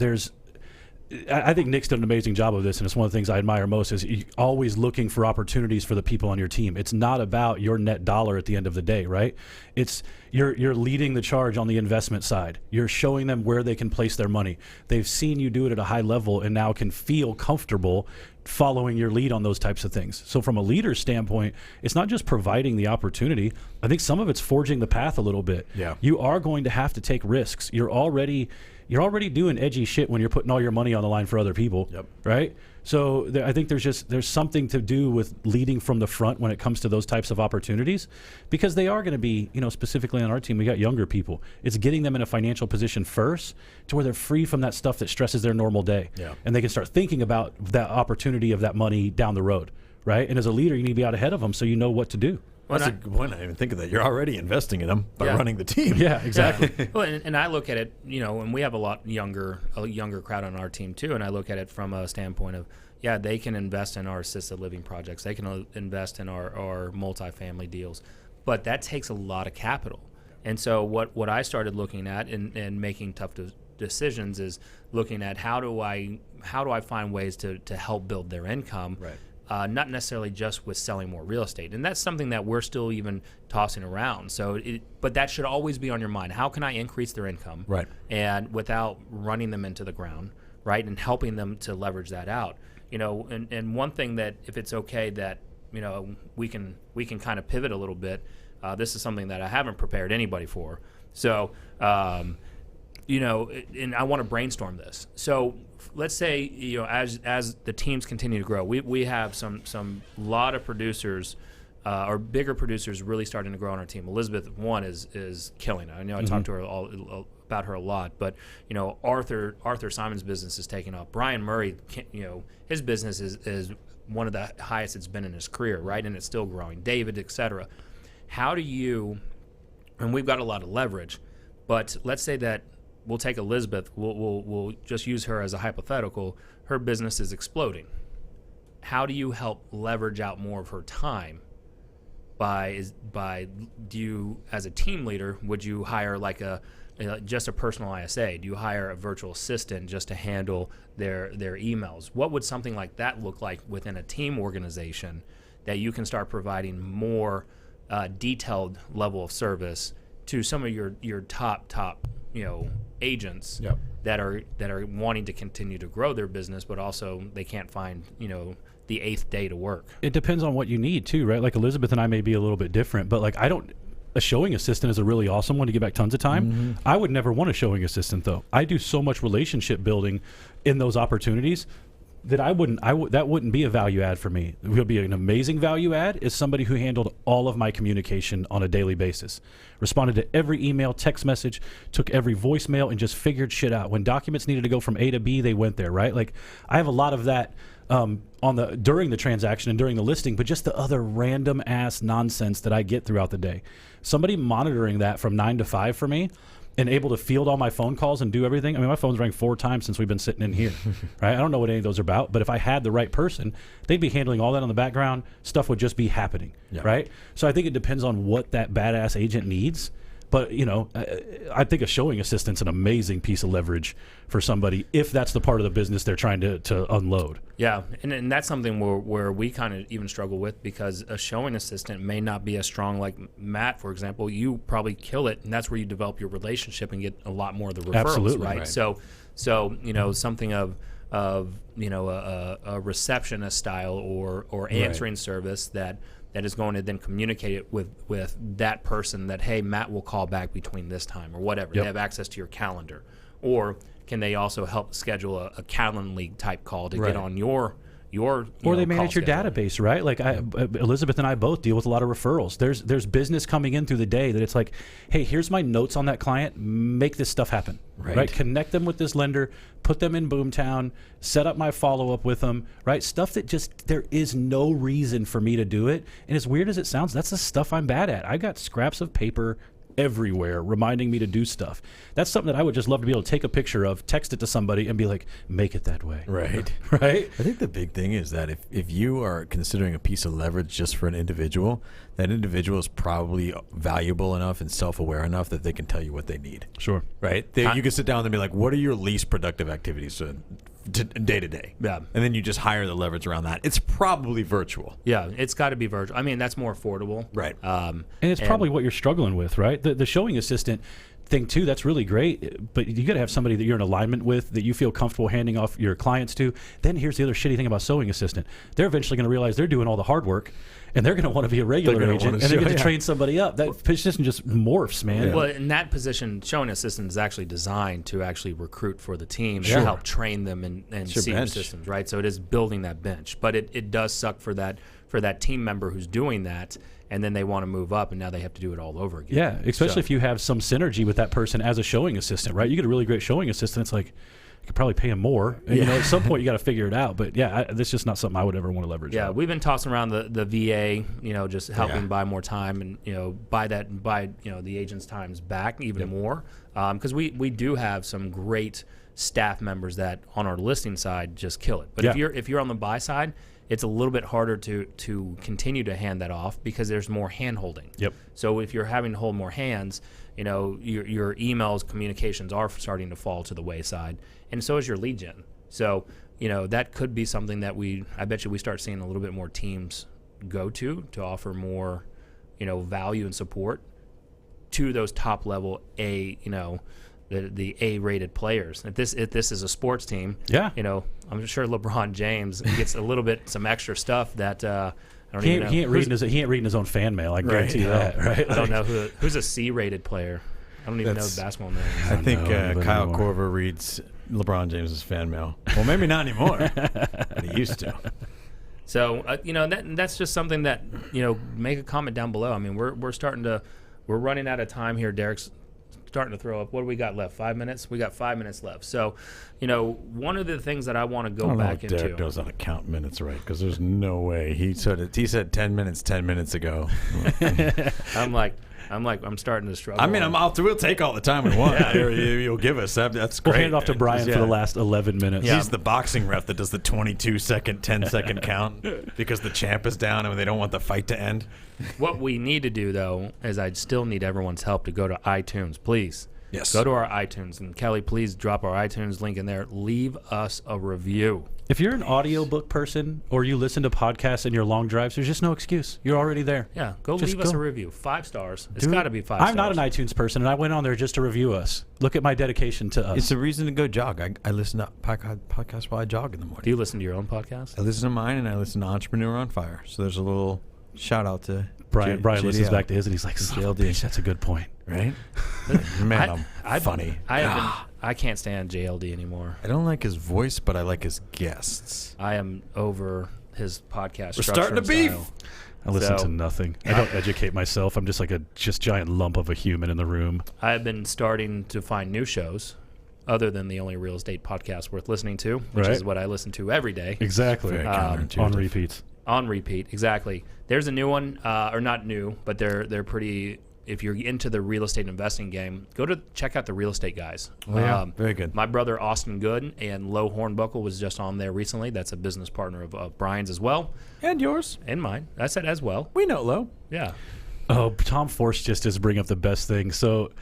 I think Nick's done an amazing job of this, and it's one of the things I admire most is always looking for opportunities for the people on your team. It's not about your net dollar at the end of the day, right? It's you're leading the charge on the investment side. You're showing them where they can place their money. They've seen you do it at a high level and now can feel comfortable following your lead on those types of things. So from a leader's standpoint, it's not just providing the opportunity. I think some of it's forging the path a little bit. Yeah. You are going to have to take risks. You're already doing edgy shit when you're putting all your money on the line for other people, right? So I think there's something to do with leading from the front when it comes to those types of opportunities, because they are going to be, specifically on our team, we got younger people. It's getting them in a financial position first to where they're free from that stuff that stresses their normal day. Yeah. And they can start thinking about that opportunity of that money down the road, right? And as a leader, you need to be out ahead of them so you know what to do. That's a good point. I didn't even think of that. You're already investing in them by running the team. Yeah, exactly. Well, and I look at it, and we have a younger crowd on our team too, and I look at it from a standpoint of, they can invest in our assisted living projects. They can invest in our multifamily deals, but that takes a lot of capital. And so what I started looking at and making tough decisions is looking at how do I find ways to help build their income. Right. Not necessarily just with selling more real estate. And that's something that we're still even tossing around. But that should always be on your mind. How can I increase their income? Right. And without running them into the ground, right? And helping them to leverage that out. And one thing that, if it's okay that, we can kind of pivot a little bit. This is something that I haven't prepared anybody for. So, and I want to brainstorm this. So let's say, as the teams continue to grow, we have some lot of producers our bigger producers really starting to grow on our team. Elizabeth, one, is killing it. I know I talked to her about her a lot, but Arthur Simon's business is taking off. Brian Murray, his business is one of the highest it's been in his career, right? And it's still growing. David, etc. How do you? And we've got a lot of leverage, but let's say that we'll take Elizabeth. We'll just use her as a hypothetical. Her business is exploding. How do you help leverage out more of her time? Do you, as a team leader, would you hire like just a personal ISA? Do you hire a virtual assistant just to handle their emails? What would something like that look like within a team organization that you can start providing more detailed level of service to some of your top agents that are wanting to continue to grow their business, but also they can't find the eighth day to work? It depends on what you need too, right? Like Elizabeth and I may be a little bit different, but like a showing assistant is a really awesome one to get back tons of time. Mm-hmm. I would never want a showing assistant though. I do so much relationship building in those opportunities that that wouldn't be a value add for me. It would be an amazing value add is somebody who handled all of my communication on a daily basis, responded to every email, text message, took every voicemail, and just figured shit out. When documents needed to go from A to B, they went there, right? Like I have a lot of that during the transaction and during the listing, but just the other random ass nonsense that I get throughout the day. Somebody monitoring that from 9 to 5 for me and able to field all my phone calls and do everything. I mean, my phone's rang 4 times since we've been sitting in here, right? I don't know what any of those are about, but if I had the right person, they'd be handling all that on the background. Stuff would just be happening, right? So I think it depends on what that badass agent needs. But, I think a showing assistant's an amazing piece of leverage for somebody if that's the part of the business they're trying to unload. Yeah, and that's something where we kind of even struggle with, because a showing assistant may not be as strong. Like Matt, for example, you probably kill it, and that's where you develop your relationship and get a lot more of the referrals, Absolutely, right? So something of a receptionist style or answering service that is going to then communicate it with that person that, hey, Matt will call back between this time or whatever. They have access to your calendar. Or can they also help schedule a Calendly type call to get on your or they manage your database, right? Like Elizabeth and I both deal with a lot of referrals. There's business coming in through the day that it's like, hey, here's my notes on that client. Make this stuff happen, right? Connect them with this lender, put them in Boomtown, set up my follow-up with them, right? Stuff that just, there is no reason for me to do it. And as weird as it sounds, that's the stuff I'm bad at. I got scraps of paper everywhere reminding me to do stuff. That's something that I would just love to be able to take a picture of, text it to somebody, and be like, make it that way. Right. Right? I think the big thing is that if you are considering a piece of leverage just for an individual, that individual is probably valuable enough and self-aware enough that they can tell you what they need. Sure. Right? You can sit down and be like, what are your least productive activities day to day? Yeah. And then you just hire the leverage around that. It's probably virtual. Yeah, it's got to be virtual. I mean, that's more affordable. Right. And it's probably what you're struggling with, right? The showing assistant thing too, that's really great, but you got to have somebody that you're in alignment with, that you feel comfortable handing off your clients to. Then here's the other shitty thing about showing assistant. They're eventually going to realize they're doing all the hard work, and they're going to want to be a regular agent, and they're going to train somebody up. That position just morphs, man. Yeah. Well, in that position, showing assistant is actually designed to actually recruit for the team and help train them and see the systems, right? So it is building that bench, but it does suck for that team member who's doing that, and then they want to move up, and now they have to do it all over again. Yeah, especially if you have some synergy with that person as a showing assistant, right? You get a really great showing assistant, it's like, you could probably pay him more. And, at some point you got to figure it out. But that's just not something I would ever want to leverage. Yeah, we've been tossing around the VA, just helping buy more time and buy the agent's times back even more, because we do have some great staff members that on our listing side just kill it. But if you're on the buy side, it's a little bit harder to continue to hand that off because there's more hand holding. Yep. So if you're having to hold more hands, your emails, communications are starting to fall to the wayside, and so is your lead gen. So that could be something that I bet you we start seeing a little bit more teams go to offer more value and support to those top level the A-rated players. If this is a sports team, I'm sure LeBron James gets a little bit some extra stuff that I don't even know. He ain't reading his own fan mail. I guarantee that. Right? I don't know who's a C-rated player. I don't even know the basketball names. I think Kyle Korver reads LeBron James's fan mail. Well, maybe not anymore, but he used to. So that's just something that make a comment down below. I mean, we're running out of time here. Derek's starting to throw up. What do we got left? 5 minutes? We got 5 minutes left. So, one of the things that I want to go back into. Derek knows how to count minutes right, because there's no way he said 10 minutes 10 minutes ago. I'm starting to struggle. I mean, we'll take all the time we want. You'll give us. That's great. We'll hand it off to Brian for the last 11 minutes. Yeah. He's the boxing ref that does the 22-second, 10-second count because the champ is down and they don't want the fight to end. What we need to do, though, is I still need everyone's help to go to iTunes, please. Yes. Go to our iTunes. And, Kelly, please drop our iTunes link in there. Leave us a review. If you're an audiobook person or you listen to podcasts in your long drives, there's just no excuse. You're already there. Yeah, leave us a review. 5 stars. It's got to be 5 stars. I'm not an iTunes person, and I went on there just to review us. Look at my dedication to us. It's a reason to go jog. I listen to podcasts while I jog in the morning. Do you listen to your own podcast? I listen to mine, and I listen to Entrepreneur on Fire. So there's a little shout-out to Brian listens back to his, and he's like, son of a bitch, that's a good point. Right? Man, I'm funny. I can't stand JLD anymore. I don't like his voice, but I like his guests. I am over his podcast. We're starting to beef. I listen to nothing. I don't educate myself. I'm just like a giant lump of a human in the room. I have been starting to find new shows other than the only real estate podcast worth listening to, which is what I listen to every day. Exactly. On repeats. On repeat, exactly. There's a new one, or not new, but they're pretty. If you're into the real estate investing game, check out the Real Estate Guys. Oh, yeah. Very good. My brother Austin Good and Lo Hornbuckle was just on there recently. That's a business partner of Brian's as well. And yours. And mine. I said as well. We know Lo. Yeah. Oh, Tom Force just is bringing up the best thing. So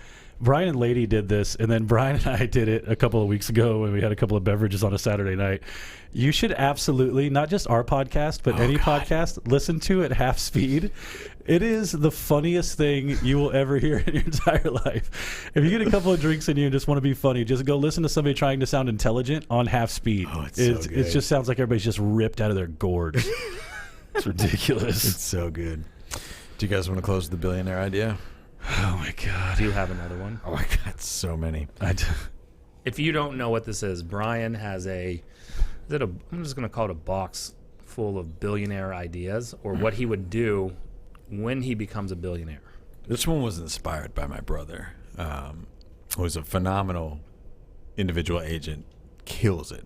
Brian and Lady did this, and then Brian and I did it a couple of weeks ago when we had a couple of beverages on a Saturday night. You should absolutely, not just our podcast, but any podcast, listen to it half speed. It is the funniest thing you will ever hear in your entire life. If you get a couple of drinks in you and just want to be funny, just go listen to somebody trying to sound intelligent on half speed. Oh, so good. It just sounds like everybody's just ripped out of their gourds. It's ridiculous. It's so good. Do you guys want to close the billionaire idea? Oh, my God. Do you have another one? Oh, my God, so many. If you don't know what this is, Brian has I'm just going to call it a box full of billionaire ideas, or what he would do when he becomes a billionaire. This one was inspired by my brother, who is a phenomenal individual agent, kills it.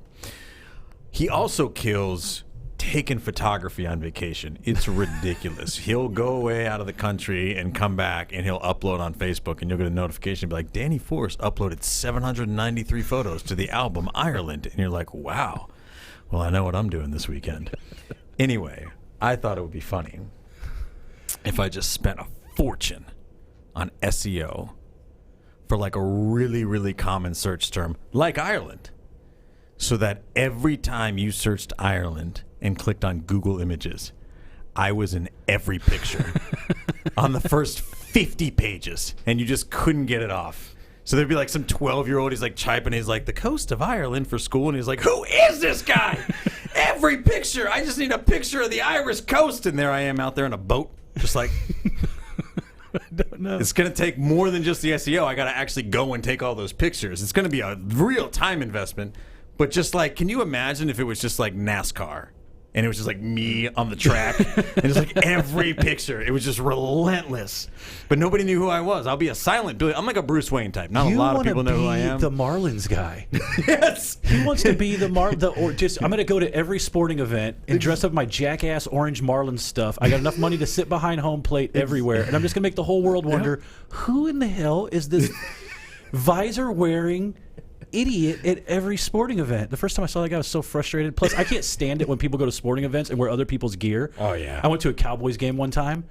He also kills taking photography on vacation. It's ridiculous. He'll go away out of the country and come back, and he'll upload on Facebook, and you'll get a notification be like, Danny Force uploaded 793 photos to the album Ireland. And you're like, wow. Well, I know what I'm doing this weekend. Anyway, I thought it would be funny if I just spent a fortune on SEO for like a really, really common search term like Ireland, so that every time you searched Ireland and clicked on Google Images, I was in every picture on the first 50 pages, and you just couldn't get it off. So there'd be like some 12-year-old, he's like chiping, he's like, the coast of Ireland for school, and he's like, who is this guy? Every picture, I just need a picture of the Irish coast, and there I am out there in a boat, just like... I don't know. It's going to take more than just the SEO. I got to actually go and take all those pictures. It's going to be a real time investment. But just like, can you imagine if it was just like NASCAR? And it was just like me on the track. And it's like every picture. It was just relentless. But nobody knew who I was. I'll be a silent Billy. I'm like a Bruce Wayne type. Not a lot of people know who I am. The Marlins guy. Yes. He wants to be I'm going to go to every sporting event and dress up my jackass orange Marlins stuff. I got enough money to sit behind home plate everywhere. And I'm just going to make the whole world wonder, who in the hell is this visor-wearing idiot at every sporting event? The first time I saw that guy, I was so frustrated. Plus, I can't stand it when people go to sporting events and wear other people's gear. Oh, yeah. I went to a Cowboys game one time.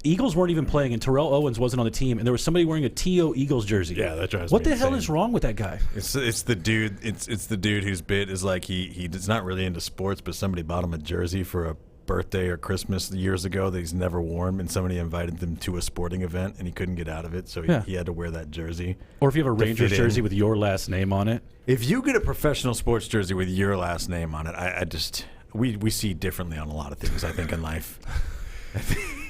Eagles weren't even playing, and Terrell Owens wasn't on the team, and there was somebody wearing a T.O. Eagles jersey. Yeah, that drives What me the hell insane. is wrong with that guy? It's the dude. It's the dude whose bit is like he's not really into sports, but somebody bought him a jersey for a birthday or Christmas years ago that he's never worn, and somebody invited them to a sporting event, and he couldn't get out of it, so he had to wear that jersey. Or if you have a Rangers jersey with your last name on it. If you get a professional sports jersey with your last name on it, I just we see differently on a lot of things, I think, in life.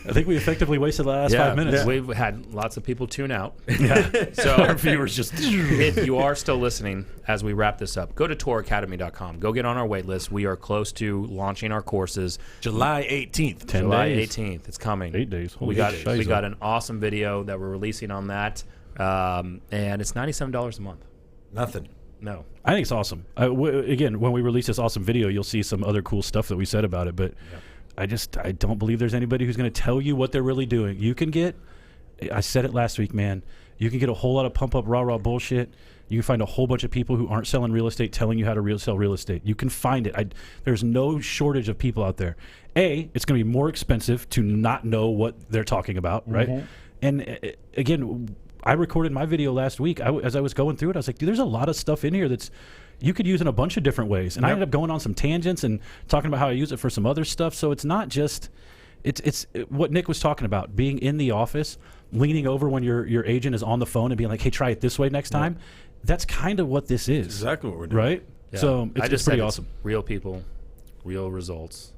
I think we effectively wasted the last 5 minutes. We've had lots of people tune out. Yeah. So Our viewers just. if you are still listening as we wrap this up, go to touracademy.com. Go get on our wait list. We are close to launching our courses. July 18th. 10 July days. 18th. It's coming. 8 days. We Holy got shit. an awesome video that we're releasing on that, and it's $97 a month. Nothing. No. I think it's awesome. Again, when we release this awesome video, you'll see some other cool stuff that we said about it. But I don't believe there's anybody who's going to tell you what they're really doing. You can get, I said it last week, man, you can get a whole lot of pump up rah bullshit. You can find a whole bunch of people who aren't selling real estate telling you how to sell real estate. You can find it. There's no shortage of people out there. It's going to be more expensive to not know what they're talking about, right? And again, I recorded my video last week. As I was going through it, I was like, dude, there's a lot of stuff in here that's you could use in a bunch of different ways. And I ended up going on some tangents and talking about how I use it for some other stuff. So it's not just it's what Nick was talking about, being in the office, leaning over when your agent is on the phone and being like, hey, try it this way next time. That's kind of what this is. Exactly what we're doing. Right? Yeah. So I it's just pretty said awesome. Real people, real results,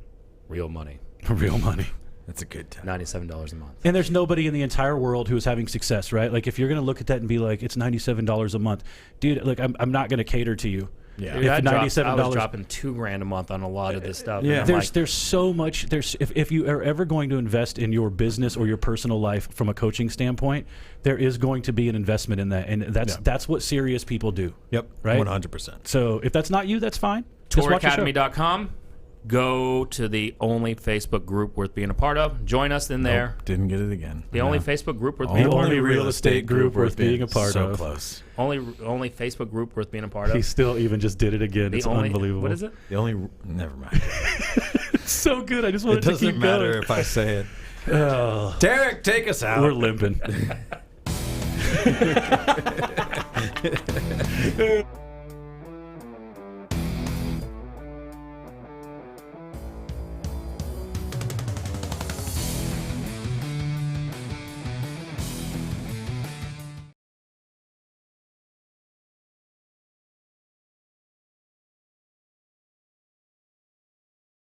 real money. Real money. That's a good time. $97 a month. And there's nobody in the entire world who is having success, right? Like if you're going to look at that and be like, it's $97 a month, dude. Like I'm not going to cater to you. Yeah. Dude, I was $97 dropping $2,000 a month on a lot of this stuff. Yeah. And I'm There's so much. If you are ever going to invest in your business or your personal life from a coaching standpoint, there is going to be an investment in that, and that's what serious people do. Yep. Right. 100%. So if that's not you, that's fine. Just watch the show. touracademy.com. Go to the only Facebook group worth being a part of. Join us in there. Nope, didn't get it again. The only Facebook group worth The being a part only of. real estate group worth being a part so of. close. Only Facebook group worth being a part of. He still even just did it again. It's unbelievable. What is it? The only. Never mind. It's so good. I just wanted It to doesn't keep matter going. if I say it. Oh, Derek, take us out. we're limping.